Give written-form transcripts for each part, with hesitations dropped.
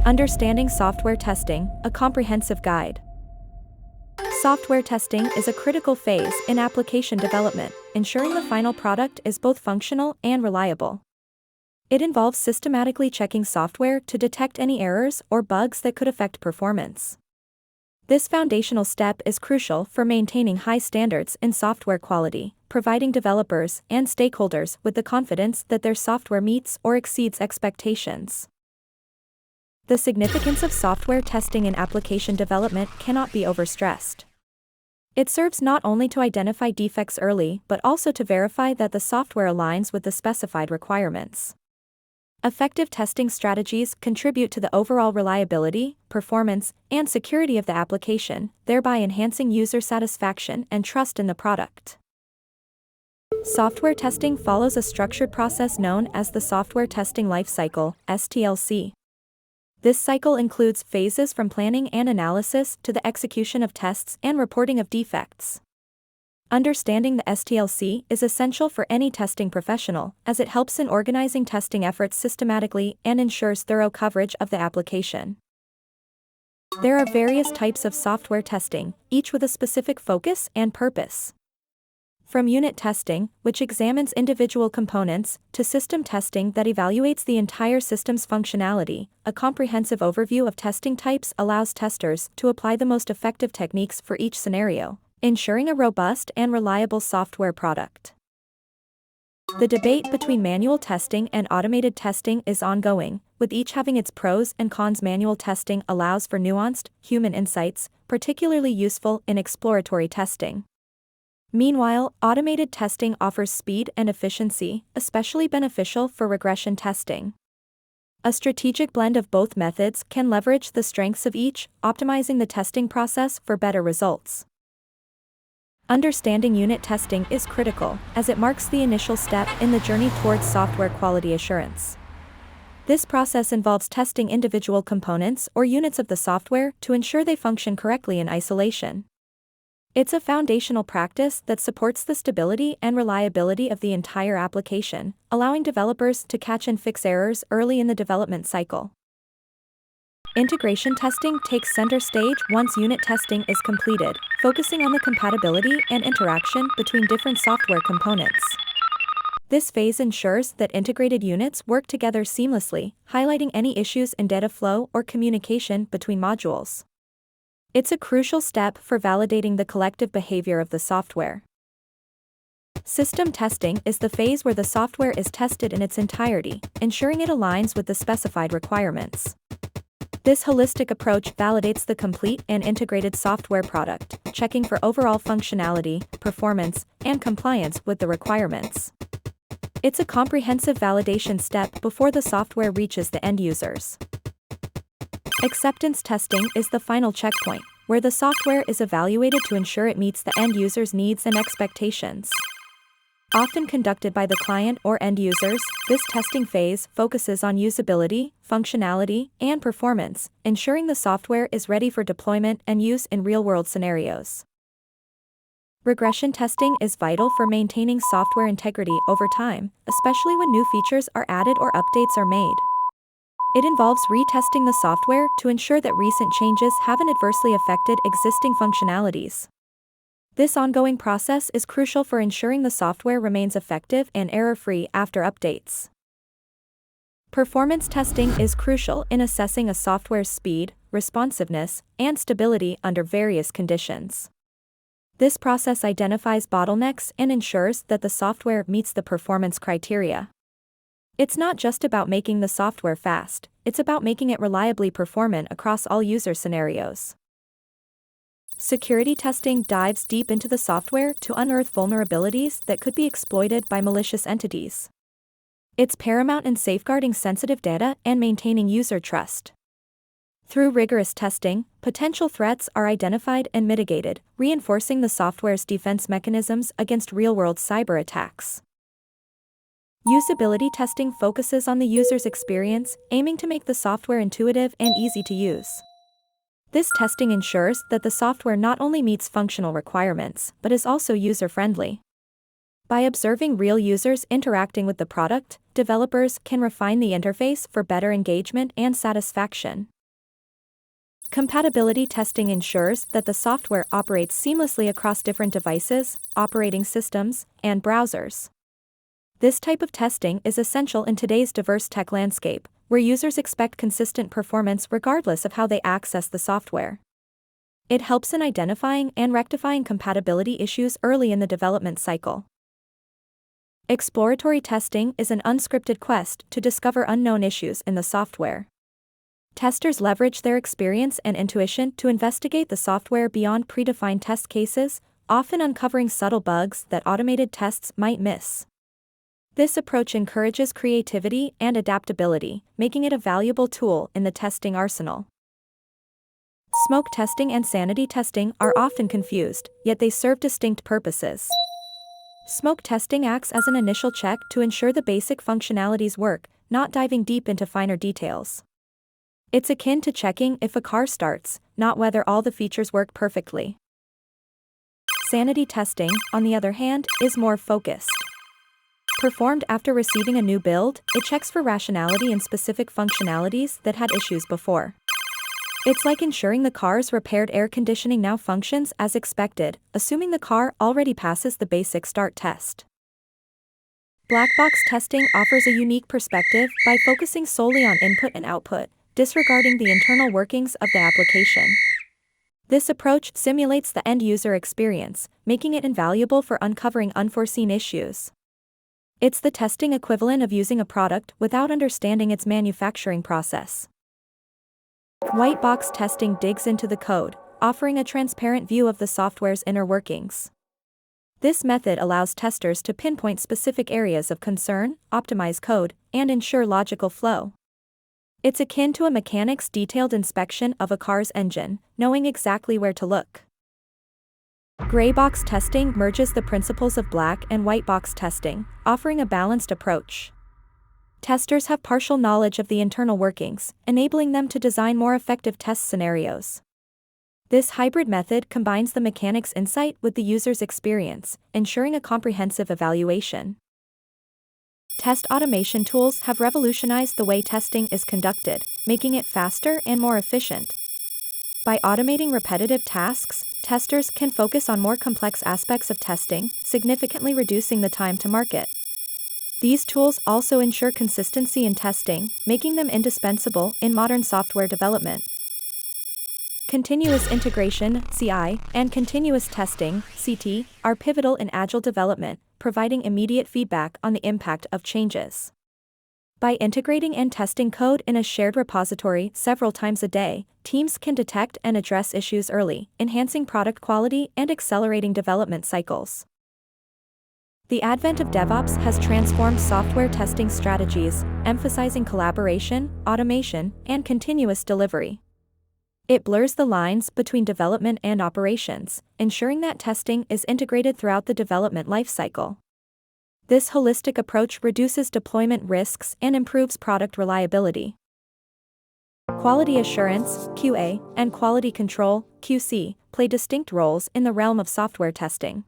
Understanding software testing, a comprehensive guide. Software testing is a critical phase in application development, ensuring the final product is both functional and reliable. It involves systematically checking software to detect any errors or bugs that could affect performance. This foundational step is crucial for maintaining high standards in software quality, providing developers and stakeholders with the confidence that their software meets or exceeds expectations. The significance of software testing in application development cannot be overstressed. It serves not only to identify defects early but also to verify that the software aligns with the specified requirements. Effective testing strategies contribute to the overall reliability, performance, and security of the application, thereby enhancing user satisfaction and trust in the product. Software testing follows a structured process known as the Software Testing Lifecycle, STLC. This cycle includes phases from planning and analysis to the execution of tests and reporting of defects. Understanding the STLC is essential for any testing professional, as it helps in organizing testing efforts systematically and ensures thorough coverage of the application. There are various types of software testing, each with a specific focus and purpose. From unit testing, which examines individual components, to system testing that evaluates the entire system's functionality, a comprehensive overview of testing types allows testers to apply the most effective techniques for each scenario, ensuring a robust and reliable software product. The debate between manual testing and automated testing is ongoing, with each having its pros and cons. Manual testing allows for nuanced, human insights, particularly useful in exploratory testing. Meanwhile, automated testing offers speed and efficiency, especially beneficial for regression testing. A strategic blend of both methods can leverage the strengths of each, optimizing the testing process for better results. Understanding unit testing is critical, as it marks the initial step in the journey towards software quality assurance. This process involves testing individual components or units of the software to ensure they function correctly in isolation. It's a foundational practice that supports the stability and reliability of the entire application, allowing developers to catch and fix errors early in the development cycle. Integration testing takes center stage once unit testing is completed, focusing on the compatibility and interaction between different software components. This phase ensures that integrated units work together seamlessly, highlighting any issues in data flow or communication between modules. It's a crucial step for validating the collective behavior of the software. System testing is the phase where the software is tested in its entirety, ensuring it aligns with the specified requirements. This holistic approach validates the complete and integrated software product, checking for overall functionality, performance, and compliance with the requirements. It's a comprehensive validation step before the software reaches the end users. Acceptance testing is the final checkpoint, where the software is evaluated to ensure it meets the end user's needs and expectations. Often conducted by the client or end users, this testing phase focuses on usability, functionality, and performance, ensuring the software is ready for deployment and use in real-world scenarios. Regression testing is vital for maintaining software integrity over time, especially when new features are added or updates are made. It involves retesting the software to ensure that recent changes haven't adversely affected existing functionalities. This ongoing process is crucial for ensuring the software remains effective and error-free after updates. Performance testing is crucial in assessing a software's speed, responsiveness, and stability under various conditions. This process identifies bottlenecks and ensures that the software meets the performance criteria. It's not just about making the software fast, it's about making it reliably performant across all user scenarios. Security testing dives deep into the software to unearth vulnerabilities that could be exploited by malicious entities. It's paramount in safeguarding sensitive data and maintaining user trust. Through rigorous testing, potential threats are identified and mitigated, reinforcing the software's defense mechanisms against real-world cyber attacks. Usability testing focuses on the user's experience, aiming to make the software intuitive and easy to use. This testing ensures that the software not only meets functional requirements, but is also user-friendly. By observing real users interacting with the product, developers can refine the interface for better engagement and satisfaction. Compatibility testing ensures that the software operates seamlessly across different devices, operating systems, and browsers. This type of testing is essential in today's diverse tech landscape, where users expect consistent performance regardless of how they access the software. It helps in identifying and rectifying compatibility issues early in the development cycle. Exploratory testing is an unscripted quest to discover unknown issues in the software. Testers leverage their experience and intuition to investigate the software beyond predefined test cases, often uncovering subtle bugs that automated tests might miss. This approach encourages creativity and adaptability, making it a valuable tool in the testing arsenal. Smoke testing and sanity testing are often confused, yet they serve distinct purposes. Smoke testing acts as an initial check to ensure the basic functionalities work, not diving deep into finer details. It's akin to checking if a car starts, not whether all the features work perfectly. Sanity testing, on the other hand, is more focused. Performed after receiving a new build, it checks for rationality in specific functionalities that had issues before. It's like ensuring the car's repaired air conditioning now functions as expected, assuming the car already passes the basic start test. Black box testing offers a unique perspective by focusing solely on input and output, disregarding the internal workings of the application. This approach simulates the end-user experience, making it invaluable for uncovering unforeseen issues. It's the testing equivalent of using a product without understanding its manufacturing process. White box testing digs into the code, offering a transparent view of the software's inner workings. This method allows testers to pinpoint specific areas of concern, optimize code, and ensure logical flow. It's akin to a mechanic's detailed inspection of a car's engine, knowing exactly where to look. Gray box testing merges the principles of black and white box testing, offering a balanced approach. Testers have partial knowledge of the internal workings, enabling them to design more effective test scenarios. This hybrid method combines the mechanic's insight with the user's experience, ensuring a comprehensive evaluation. Test automation tools have revolutionized the way testing is conducted, making it faster and more efficient. By automating repetitive tasks, testers can focus on more complex aspects of testing, significantly reducing the time to market. These tools also ensure consistency in testing, making them indispensable in modern software development. Continuous integration, CI, and continuous testing, CT, are pivotal in agile development, providing immediate feedback on the impact of changes. By integrating and testing code in a shared repository several times a day, teams can detect and address issues early, enhancing product quality and accelerating development cycles. The advent of DevOps has transformed software testing strategies, emphasizing collaboration, automation, and continuous delivery. It blurs the lines between development and operations, ensuring that testing is integrated throughout the development lifecycle. This holistic approach reduces deployment risks and improves product reliability. Quality assurance, QA, and quality control, QC, play distinct roles in the realm of software testing.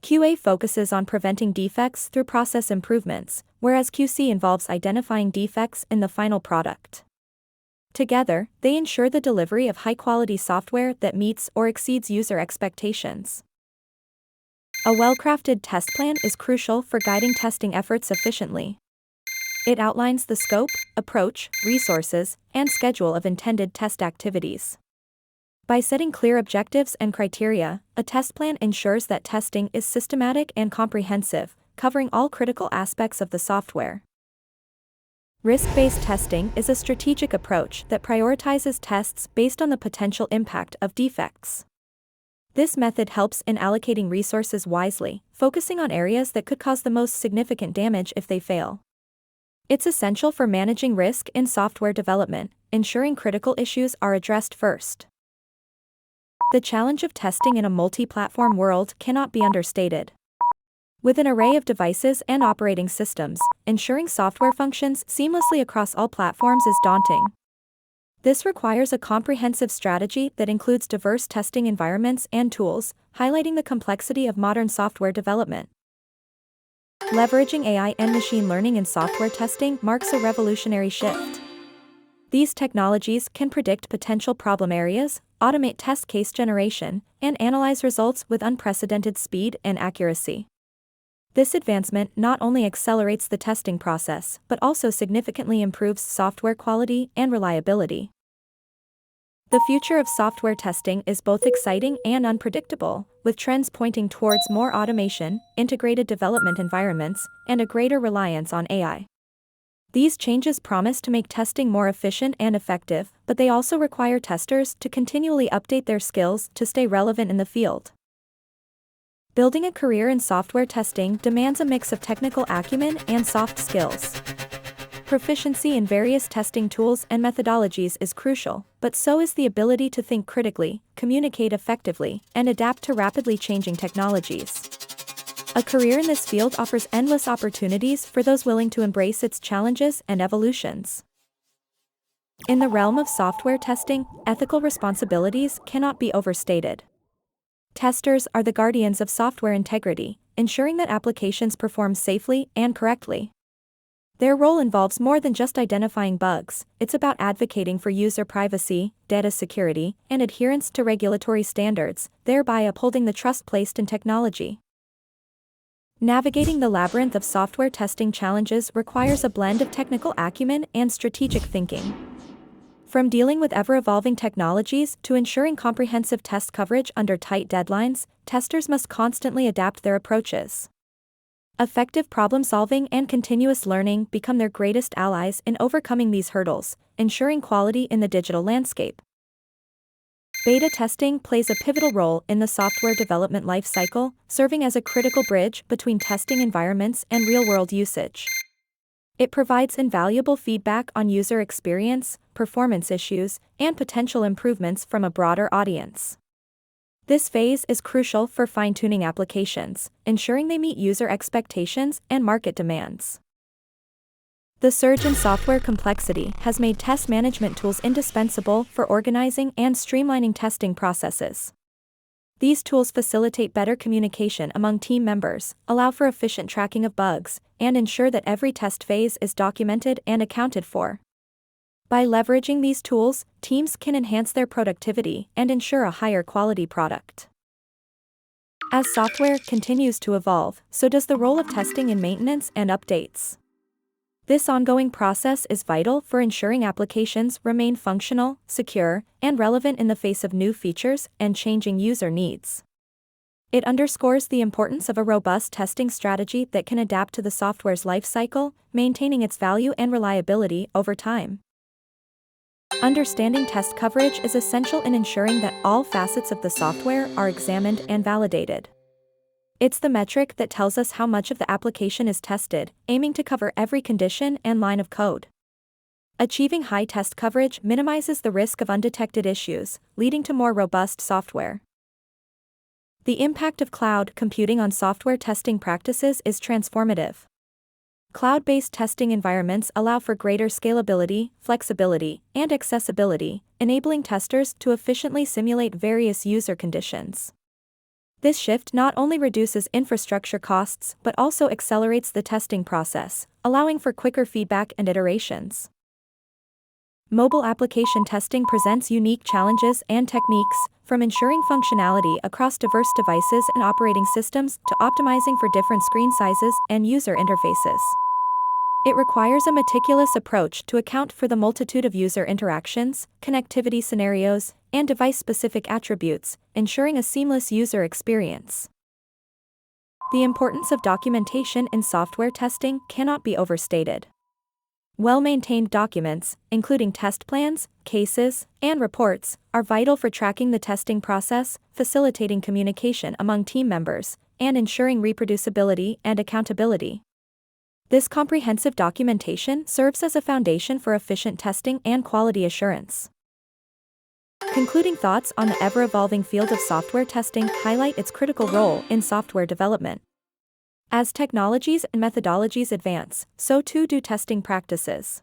QA focuses on preventing defects through process improvements, whereas QC involves identifying defects in the final product. Together, they ensure the delivery of high-quality software that meets or exceeds user expectations. A well-crafted test plan is crucial for guiding testing efforts efficiently. It outlines the scope, approach, resources, and schedule of intended test activities. By setting clear objectives and criteria, a test plan ensures that testing is systematic and comprehensive, covering all critical aspects of the software. Risk-based testing is a strategic approach that prioritizes tests based on the potential impact of defects. This method helps in allocating resources wisely, focusing on areas that could cause the most significant damage if they fail. It's essential for managing risk in software development, ensuring critical issues are addressed first. The challenge of testing in a multi-platform world cannot be understated. With an array of devices and operating systems, ensuring software functions seamlessly across all platforms is daunting. This requires a comprehensive strategy that includes diverse testing environments and tools, highlighting the complexity of modern software development. Leveraging AI and machine learning in software testing marks a revolutionary shift. These technologies can predict potential problem areas, automate test case generation, and analyze results with unprecedented speed and accuracy. This advancement not only accelerates the testing process but also significantly improves software quality and reliability. The future of software testing is both exciting and unpredictable, with trends pointing towards more automation, integrated development environments, and a greater reliance on AI. These changes promise to make testing more efficient and effective, but they also require testers to continually update their skills to stay relevant in the field. Building a career in software testing demands a mix of technical acumen and soft skills. Proficiency in various testing tools and methodologies is crucial, but so is the ability to think critically, communicate effectively, and adapt to rapidly changing technologies. A career in this field offers endless opportunities for those willing to embrace its challenges and evolutions. In the realm of software testing, ethical responsibilities cannot be overstated. Testers are the guardians of software integrity, ensuring that applications perform safely and correctly. Their role involves more than just identifying bugs, it's about advocating for user privacy, data security, and adherence to regulatory standards, thereby upholding the trust placed in technology. Navigating the labyrinth of software testing challenges requires a blend of technical acumen and strategic thinking. From dealing with ever-evolving technologies to ensuring comprehensive test coverage under tight deadlines, testers must constantly adapt their approaches. Effective problem-solving and continuous learning become their greatest allies in overcoming these hurdles, ensuring quality in the digital landscape. Beta testing plays a pivotal role in the software development lifecycle, serving as a critical bridge between testing environments and real-world usage. It provides invaluable feedback on user experience, performance issues, and potential improvements from a broader audience. This phase is crucial for fine-tuning applications, ensuring they meet user expectations and market demands. The surge in software complexity has made test management tools indispensable for organizing and streamlining testing processes. These tools facilitate better communication among team members, allow for efficient tracking of bugs, and ensure that every test phase is documented and accounted for. By leveraging these tools, teams can enhance their productivity and ensure a higher quality product. As software continues to evolve, so does the role of testing in maintenance and updates. This ongoing process is vital for ensuring applications remain functional, secure, and relevant in the face of new features and changing user needs. It underscores the importance of a robust testing strategy that can adapt to the software's lifecycle, maintaining its value and reliability over time. Understanding test coverage is essential in ensuring that all facets of the software are examined and validated. It's the metric that tells us how much of the application is tested, aiming to cover every condition and line of code. Achieving high test coverage minimizes the risk of undetected issues, leading to more robust software. The impact of cloud computing on software testing practices is transformative. Cloud-based testing environments allow for greater scalability, flexibility, and accessibility, enabling testers to efficiently simulate various user conditions. This shift not only reduces infrastructure costs but also accelerates the testing process, allowing for quicker feedback and iterations. Mobile application testing presents unique challenges and techniques, from ensuring functionality across diverse devices and operating systems to optimizing for different screen sizes and user interfaces. It requires a meticulous approach to account for the multitude of user interactions, connectivity scenarios, and device-specific attributes, ensuring a seamless user experience. The importance of documentation in software testing cannot be overstated. Well-maintained documents, including test plans, cases, and reports, are vital for tracking the testing process, facilitating communication among team members, and ensuring reproducibility and accountability. This comprehensive documentation serves as a foundation for efficient testing and quality assurance. Concluding thoughts on the ever-evolving field of software testing highlight its critical role in software development. As technologies and methodologies advance, so too do testing practices.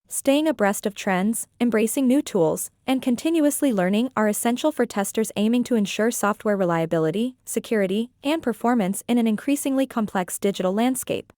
Staying abreast of trends, embracing new tools, and continuously learning are essential for testers aiming to ensure software reliability, security, and performance in an increasingly complex digital landscape.